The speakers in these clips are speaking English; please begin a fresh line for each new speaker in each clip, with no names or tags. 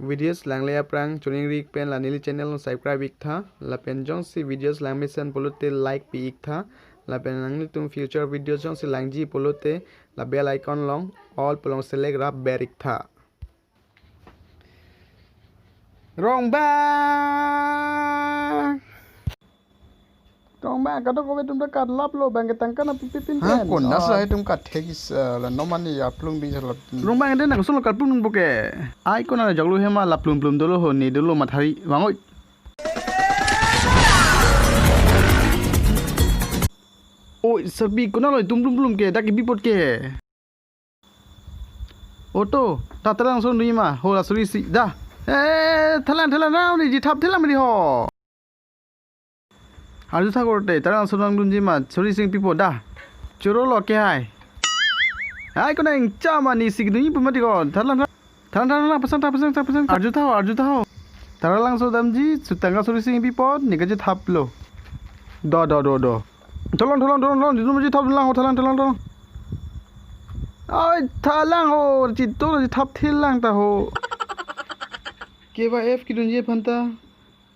Videos lang lea prang chuning rik pen la nili channel no subscribe ik tha la pen jong si videos lang mission polote like pi ik tha la pen nang tum future videos jong si lang ji polote la bell icon long all polong select rap berik tha rong ba kado ko tum kat lap lo bang ketang kana pipin pen
kon nasa tum kat thegis la nomani ya plung bi jala
rong bang den nak solo kat plung boke ai ko na jaglu hema la plum dolo ho ni dolo mathari wangoi oi sabi ko na lo tum plum ke dak bipot ke oto tatarang son ni ma ho la suri si da thalan na ni ji thap thelam ri ho Harus tak korte, tarang sonang dunji mat, sorry sing pipo dah. Curo lo ke hai. Hai ko nang chama ni sig dunji pemati kon. Thalang pasang. Arju tahu. Tarang so damji, sutanga sorry sing pipo, ni gaje thap lo. Do. Tolong, di rumah je thap lang ho, thalang. Ai, thalang ho, cito je thap thilang ta ho. KYF ki dunji phanta.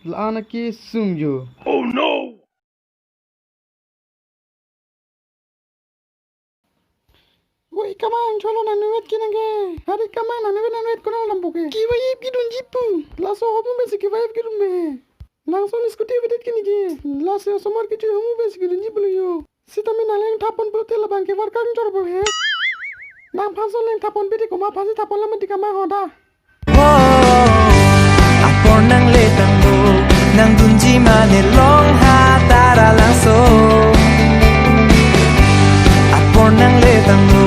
Lana ke sungjo. Oh no. Woi kamang cholo na nuwet kinange. Hari kamang na nuwet kono lambuke. Kiwa yip kidun jipu. Laso homu besi kiwa yip kidun be. Langsung diskuti vedet kinige. Laso somar kichu homu besi kidun jipu yo. Sita me naleng tapon pulte labang ke warkang jorbo he. Nang phaso leng tapon bidi ko ma phasi tapon lam di kamang hoda.
Apor nang letang lo nang dunji mane long ha tara langsung. Apor nang letang lo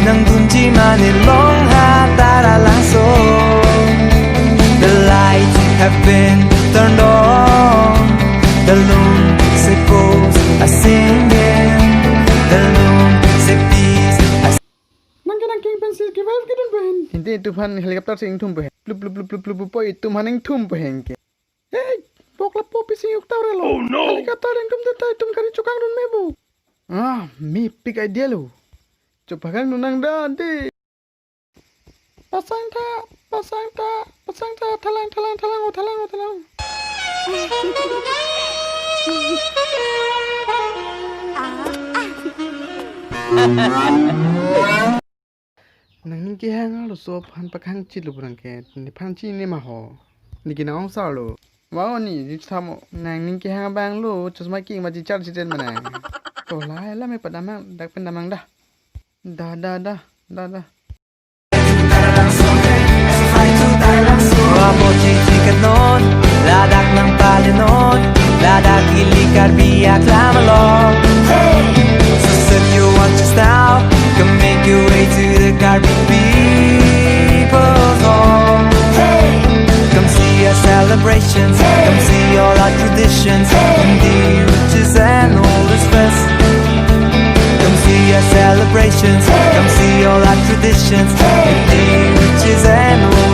nang dunji mane long ha tara langsung. The lights have been turned on. The loon sipples are singing. The loon sippies are
nang king pensil ke vibe kidun behen. Hindi tufan helikopter sing tum behen. Plup poi tumhaning tum behen ke. Hey, pokla popi sing yuk tawre lo. Oh no. Helikopter yang tum detai tum kari cukang dun mebu. Me pick idea lo. Coba kan nunang dadi. Pasang ta, talang. Nang ningki hang lo so pan pakang chi lo burang ke ni pan chi ni ma ho ni ki naong sa lo wa ni ji thamo nang ningki hang bang lo chasma ki ma ji char chi ten mana to la me padamang dak pendamang dah
Ramoji tikanon, ladak ng palinon, ladak ilikar biyak lamalong. So if you want to style, come make your way to the Caribbean people's home. Come see our celebrations, come see all our traditions, in the riches and oldest fest. Come see our celebrations, come see all our traditions, in the riches and oldest